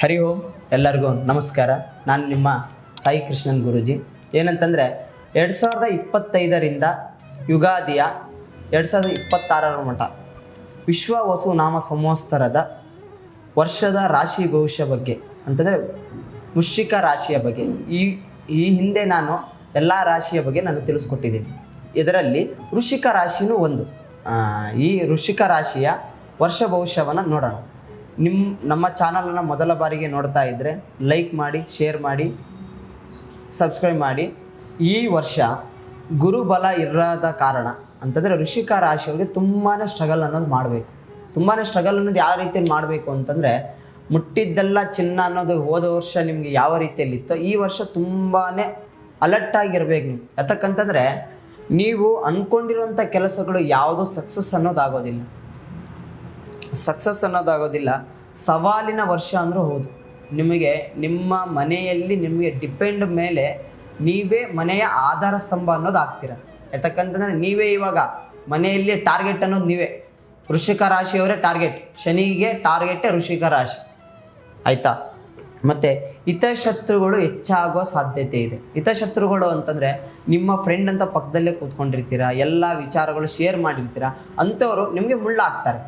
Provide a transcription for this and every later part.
ಹರಿ ಓಂ, ಎಲ್ಲರಿಗೂ ನಮಸ್ಕಾರ. ನಾನು ನಿಮ್ಮ ಸಾಯಿ ಕೃಷ್ಣನ್ ಗುರೂಜಿ. ಏನಂತಂದರೆ 2025ರಿಂದ ಯುಗಾದಿಯ 2026ರ ಮಟ್ಟ ವಿಶ್ವ ವಸು ನಾಮ ಸಂವತ್ಸರದ ವರ್ಷದ ರಾಶಿ ಭವಿಷ್ಯ ಬಗ್ಗೆ ಅಂತಂದರೆ ವೃಶ್ಚಿಕ ರಾಶಿಯ ಬಗ್ಗೆ ಈ ಹಿಂದೆ ನಾನು ಎಲ್ಲ ರಾಶಿಯ ಬಗ್ಗೆ ನಾನು ತಿಳಿಸ್ಕೊಟ್ಟಿದ್ದೀನಿ. ಇದರಲ್ಲಿ ವೃಶ್ಚಿಕ ರಾಶಿನೂ ಒಂದು. ಈ ವೃಶ್ಚಿಕ ರಾಶಿಯ ವರ್ಷ ಭವಿಷ್ಯವನ್ನು ನೋಡೋಣ. ನಮ್ಮ ಚಾನಲನ್ನು ಮೊದಲ ಬಾರಿಗೆ ನೋಡ್ತಾ ಇದ್ದರೆ ಲೈಕ್ ಮಾಡಿ, ಶೇರ್ ಮಾಡಿ, ಸಬ್ಸ್ಕ್ರೈಬ್ ಮಾಡಿ. ಈ ವರ್ಷ ಗುರುಬಲ ಇರದ ಕಾರಣ ಅಂತಂದರೆ ವೃಶ್ಚಿಕ ರಾಶಿಯವರಿಗೆ ತುಂಬಾ ಸ್ಟ್ರಗಲ್ ಅನ್ನೋದು ಮಾಡಬೇಕು. ತುಂಬಾ ಸ್ಟ್ರಗಲ್ ಅನ್ನೋದು ಯಾವ ರೀತಿಯಲ್ಲಿ ಮಾಡಬೇಕು ಅಂತಂದರೆ, ಮುಟ್ಟಿದ್ದೆಲ್ಲ ಚಿನ್ನ ಅನ್ನೋದು ಹೋದ ವರ್ಷ ನಿಮಗೆ ಯಾವ ರೀತಿಯಲ್ಲಿತ್ತೋ ಈ ವರ್ಷ ತುಂಬಾ ಅಲರ್ಟಾಗಿರ್ಬೇಕು ನೀವು. ಯಾತಕ್ಕಂತಂದರೆ ನೀವು ಅಂದ್ಕೊಂಡಿರುವಂಥ ಕೆಲಸಗಳು ಯಾವುದೋ ಸಕ್ಸಸ್ ಅನ್ನೋದಾಗೋದಿಲ್ಲ. ಸವಾಲಿನ ವರ್ಷ ಅಂದರೂ ಹೌದು. ನಿಮಗೆ ನಿಮ್ಮ ಮನೆಯಲ್ಲಿ ನಿಮಗೆ ಡಿಪೆಂಡ್ ಮೇಲೆ ನೀವೇ ಮನೆಯ ಆಧಾರ ಸ್ತಂಭ ಅನ್ನೋದು ಆಗ್ತೀರ. ಯಾತಕ್ಕಂತಂದರೆ ನೀವೇ ಇವಾಗ ಮನೆಯಲ್ಲಿ ಟಾರ್ಗೆಟ್ ಅನ್ನೋದು ನೀವೇ. ವೃಶ್ಚಿಕ ರಾಶಿಯವರೇ ಟಾರ್ಗೆಟ್, ಶನಿಗೆ ಟಾರ್ಗೆಟೇ ವೃಶ್ಚಿಕ ರಾಶಿ, ಆಯಿತಾ? ಮತ್ತು ಹಿತಶತ್ರುಗಳು ಹೆಚ್ಚಾಗುವ ಸಾಧ್ಯತೆ ಇದೆ. ಹಿತಶತ್ರುಗಳು ಅಂತಂದರೆ ನಿಮ್ಮ ಫ್ರೆಂಡ್ ಅಂತ ಪಕ್ಕದಲ್ಲೇ ಕೂತ್ಕೊಂಡಿರ್ತೀರ, ಎಲ್ಲ ವಿಚಾರಗಳು ಶೇರ್ ಮಾಡಿರ್ತೀರ, ಅಂಥವರು ನಿಮಗೆ ಮುಳ್ಳಾಗ್ತಾರೆ.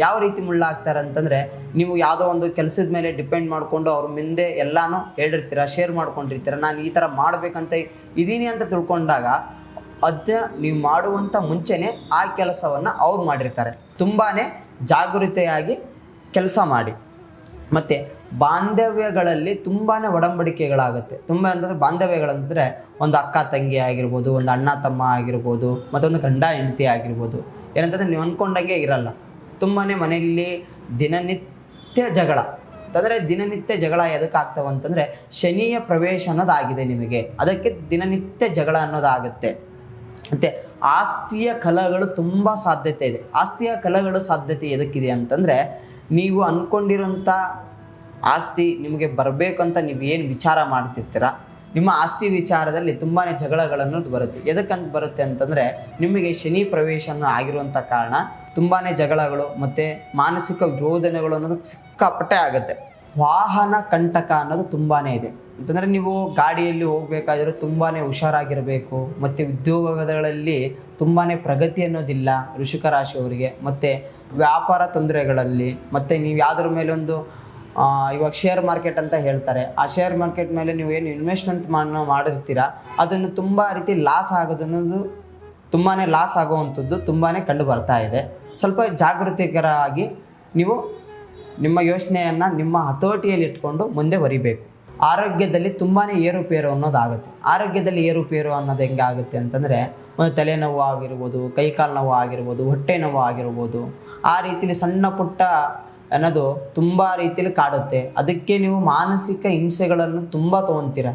ಯಾವ ರೀತಿ ಮುಳ್ಳಾಗ್ತಾರೆ ಅಂತಂದರೆ, ನೀವು ಯಾವುದೋ ಒಂದು ಕೆಲಸದ ಮೇಲೆ ಡಿಪೆಂಡ್ ಮಾಡಿಕೊಂಡು ಅವ್ರ ಮುಂದೆ ಎಲ್ಲನೂ ಹೇಳಿರ್ತೀರ, ಶೇರ್ ಮಾಡ್ಕೊಂಡಿರ್ತೀರ, ನಾನು ಈ ಥರ ಮಾಡಬೇಕಂತ ಇದ್ದೀನಿ ಅಂತ ತಿಳ್ಕೊಂಡಾಗ ನೀವು ಮಾಡುವಂಥ ಮುಂಚೆನೇ ಆ ಕೆಲಸವನ್ನು ಅವ್ರು ಮಾಡಿರ್ತಾರೆ. ತುಂಬಾ ಜಾಗೃತೆಯಾಗಿ ಕೆಲಸ ಮಾಡಿ. ಮತ್ತು ಬಾಂಧವ್ಯಗಳಲ್ಲಿ ತುಂಬಾ ಒಡಂಬಡಿಕೆಗಳಾಗುತ್ತೆ. ತುಂಬ ಅಂತಂದರೆ ಬಾಂಧವ್ಯಗಳಂದರೆ ಒಂದು ಅಕ್ಕ ತಂಗಿ ಆಗಿರ್ಬೋದು, ಒಂದು ಅಣ್ಣ ತಮ್ಮ ಆಗಿರ್ಬೋದು, ಮತ್ತೊಂದು ಗಂಡ ಹೆಂಡತಿ ಆಗಿರ್ಬೋದು. ಏನಂತಂದರೆ ನೀವು ಅಂದ್ಕೊಂಡಂಗೆ ಇರಲ್ಲ. ತುಂಬಾ ಮನೆಯಲ್ಲಿ ದಿನನಿತ್ಯ ಜಗಳ ಅಂತಂದರೆ ದಿನನಿತ್ಯ ಜಗಳ ಎದಕ್ಕೆ ಆಗ್ತಾವಂತಂದರೆ ಶನಿಯ ಪ್ರವೇಶ ಅನ್ನೋದಾಗಿದೆ ನಿಮಗೆ, ಅದಕ್ಕೆ ದಿನನಿತ್ಯ ಜಗಳ ಅನ್ನೋದಾಗುತ್ತೆ. ಮತ್ತು ಆಸ್ತಿಯ ಕಲಹಗಳು ತುಂಬ ಸಾಧ್ಯತೆ ಇದೆ. ಆಸ್ತಿಯ ಕಲಹಗಳು ಸಾಧ್ಯತೆ ಎದಕ್ಕಿದೆ ಅಂತಂದರೆ, ನೀವು ಅಂದ್ಕೊಂಡಿರೋಂಥ ಆಸ್ತಿ ನಿಮಗೆ ಬರಬೇಕು ಅಂತ ನೀವು ಏನು ವಿಚಾರ ಮಾಡ್ತಿರ್ತೀರ, ನಿಮ್ಮ ಆಸ್ತಿ ವಿಚಾರದಲ್ಲಿ ತುಂಬಾ ಜಗಳಗಳನ್ನೋದು ಬರುತ್ತೆ. ಎದಕ್ಕಂತ ಬರುತ್ತೆ ಅಂತಂದರೆ, ನಿಮಗೆ ಶನಿ ಪ್ರವೇಶನ ಆಗಿರುವಂಥ ಕಾರಣ ತುಂಬಾ ಜಗಳಗಳು ಮತ್ತು ಮಾನಸಿಕ ವಿರೋಧನೆಗಳು ಅನ್ನೋದು ಸಿಕ್ಕಾಪಟ್ಟೆ ಆಗುತ್ತೆ. ವಾಹನ ಕಂಟಕ ಅನ್ನೋದು ತುಂಬಾ ಇದೆ. ಅಂತಂದರೆ ನೀವು ಗಾಡಿಯಲ್ಲಿ ಹೋಗಬೇಕಾದ್ರೆ ತುಂಬಾ ಹುಷಾರಾಗಿರಬೇಕು. ಮತ್ತು ಉದ್ಯೋಗಗಳಲ್ಲಿ ತುಂಬಾ ಪ್ರಗತಿ ಅನ್ನೋದಿಲ್ಲ ವೃಶ್ಚಿಕ ರಾಶಿಯವರಿಗೆ. ಮತ್ತು ವ್ಯಾಪಾರ ತೊಂದರೆಗಳಲ್ಲಿ, ಮತ್ತು ನೀವು ಯಾವುದ್ರ ಮೇಲೆ ಒಂದು ಇವಾಗ ಶೇರ್ ಮಾರ್ಕೆಟ್ ಅಂತ ಹೇಳ್ತಾರೆ, ಆ ಶೇರ್ ಮಾರ್ಕೆಟ್ ಮೇಲೆ ನೀವು ಏನು ಇನ್ವೆಸ್ಟ್ಮೆಂಟ್ ಮಾಡಿರ್ತೀರ, ಅದನ್ನು ತುಂಬ ರೀತಿ ಲಾಸ್ ಆಗೋದನ್ನೋದು ಲಾಸ್ ಆಗುವಂಥದ್ದು ತುಂಬಾ ಕಂಡು ಬರ್ತಾ ಇದೆ. ಸ್ವಲ್ಪ ಜಾಗೃತಿಕರಾಗಿ ನೀವು ನಿಮ್ಮ ಯೋಚನೆಯನ್ನು ನಿಮ್ಮ ಹತೋಟಿಯಲ್ಲಿ ಇಟ್ಕೊಂಡು ಮುಂದೆ ಬರಿಬೇಕು. ಆರೋಗ್ಯದಲ್ಲಿ ತುಂಬಾ ಏರುಪೇರು ಅನ್ನೋದಾಗುತ್ತೆ. ಆರೋಗ್ಯದಲ್ಲಿ ಏರುಪೇರು ಅನ್ನೋದು ಹೆಂಗಾಗುತ್ತೆ ಅಂತಂದರೆ, ಒಂದು ತಲೆನೋವು ಆಗಿರ್ಬೋದು, ಕೈಕಾಲು ನೋವು ಆಗಿರ್ಬೋದು, ಹೊಟ್ಟೆ ನೋವು ಆಗಿರ್ಬೋದು, ಆ ರೀತಿಯಲ್ಲಿ ಸಣ್ಣ ಪುಟ್ಟ ಅನ್ನೋದು ತುಂಬ ರೀತಿಯಲ್ಲಿ ಕಾಡುತ್ತೆ. ಅದಕ್ಕೆ ನೀವು ಮಾನಸಿಕ ಹಿಂಸೆಗಳನ್ನು ತುಂಬ ತೊಗೊತೀರ.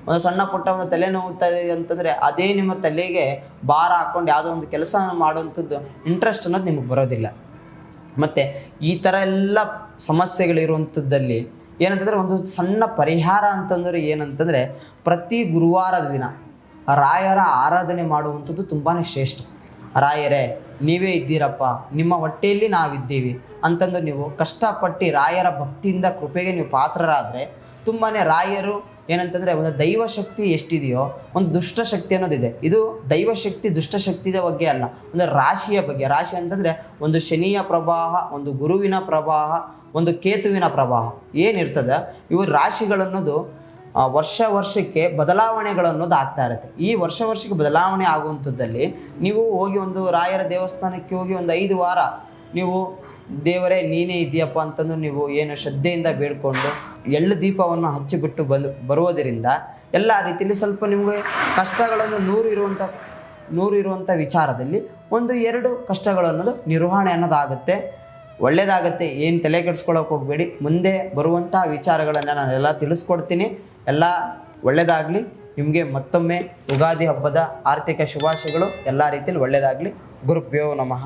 ಒಂದು ಸಣ್ಣ ಪುಟ್ಟ ಒಂದು ತಲೆ ನೋವುತ್ತದೆ ಅಂತಂದರೆ ಅದೇ ನಿಮ್ಮ ತಲೆಗೆ ಭಾರ ಹಾಕ್ಕೊಂಡು ಯಾವುದೋ ಒಂದು ಕೆಲಸ ಮಾಡುವಂಥದ್ದು ಇಂಟ್ರೆಸ್ಟ್ ಅನ್ನೋದು ನಿಮಗೆ ಬರೋದಿಲ್ಲ. ಮತ್ತು ಈ ಥರ ಎಲ್ಲ ಸಮಸ್ಯೆಗಳಿರುವಂಥದ್ದಲ್ಲಿ ಏನಂತಂದರೆ, ಒಂದು ಸಣ್ಣ ಪರಿಹಾರ ಅಂತಂದರೆ ಏನಂತಂದರೆ, ಪ್ರತಿ ಗುರುವಾರದ ದಿನ ರಾಯರ ಆರಾಧನೆ ಮಾಡುವಂಥದ್ದು ತುಂಬಾ ಶ್ರೇಷ್ಠ. ರಾಯರೇ ನೀವೇ ಇದ್ದೀರಪ್ಪ, ನಿಮ್ಮ ಹೊಟ್ಟೆಯಲ್ಲಿ ನಾವಿದ್ದೀವಿ ಅಂತಂದು ನೀವು ಕಷ್ಟಪಟ್ಟು ರಾಯರ ಭಕ್ತಿಯಿಂದ ಕೃಪೆಗೆ ನೀವು ಪಾತ್ರರಾದರೆ ತುಂಬಾ ರಾಯರು ಏನಂತಂದರೆ, ಒಂದು ದೈವಶಕ್ತಿ ಎಷ್ಟಿದೆಯೋ ಒಂದು ದುಷ್ಟಶಕ್ತಿ ಅನ್ನೋದಿದೆ. ಇದು ದೈವಶಕ್ತಿ ದುಷ್ಟಶಕ್ತಿಯ ಬಗ್ಗೆ ಅಲ್ಲ, ಒಂದು ರಾಶಿಯ ಬಗ್ಗೆ. ರಾಶಿ ಅಂತಂದರೆ ಒಂದು ಶನಿಯ ಪ್ರವಾಹ, ಒಂದು ಗುರುವಿನ ಪ್ರವಾಹ, ಒಂದು ಕೇತುವಿನ ಪ್ರವಾಹ ಏನಿರ್ತದೆ, ಇವು ರಾಶಿಗಳನ್ನೋದು ವರ್ಷಕ್ಕೆ ಬದಲಾವಣೆಗಳನ್ನೋದು ಆಗ್ತಾ ಇರುತ್ತೆ. ಈ ವರ್ಷಕ್ಕೆ ಬದಲಾವಣೆ ಆಗುವಂಥದ್ದಲ್ಲಿ ನೀವು ಹೋಗಿ ಒಂದು ರಾಯರ ದೇವಸ್ಥಾನಕ್ಕೆ ಹೋಗಿ ಒಂದು 5 ವಾರ ನೀವು ದೇವರೇ ನೀನೇ ಇದೆಯಪ್ಪ ಅಂತಂದು ನೀವು ಏನು ಶ್ರದ್ಧೆಯಿಂದ ಬೇಡ್ಕೊಂಡು ಎಳ್ಳು ದೀಪವನ್ನು ಹಚ್ಚಿಬಿಟ್ಟು ಬರುವುದರಿಂದ ಎಲ್ಲ ರೀತಿಯಲ್ಲಿ ಸ್ವಲ್ಪ ನಿಮಗೆ ಕಷ್ಟಗಳನ್ನು ನೂರು ಇರುವಂಥ ವಿಚಾರದಲ್ಲಿ 1-2 ಕಷ್ಟಗಳು ಅನ್ನೋದು ನಿರ್ವಹಣೆ ಅನ್ನೋದಾಗುತ್ತೆ. ಒಳ್ಳೆಯದಾಗುತ್ತೆ. ಏನು ತಲೆ ಕೆಡಿಸ್ಕೊಳ್ಳೋಕೆ ಹೋಗಬೇಡಿ. ಮುಂದೆ ಬರುವಂಥ ವಿಚಾರಗಳನ್ನು ನಾನೆಲ್ಲ ತಿಳಿಸ್ಕೊಡ್ತೀನಿ. ಎಲ್ಲ ಒಳ್ಳೆಯದಾಗಲಿ. ನಿಮಗೆ ಮತ್ತೊಮ್ಮೆ ಯುಗಾದಿ ಹಬ್ಬದ ಆರ್ಥಿಕ ಶುಭಾಶಯಗಳು. ಎಲ್ಲ ರೀತಿಯಲ್ಲಿ ಒಳ್ಳೆಯದಾಗಲಿ. ಗುರುಭ್ಯೋ ನಮಃ.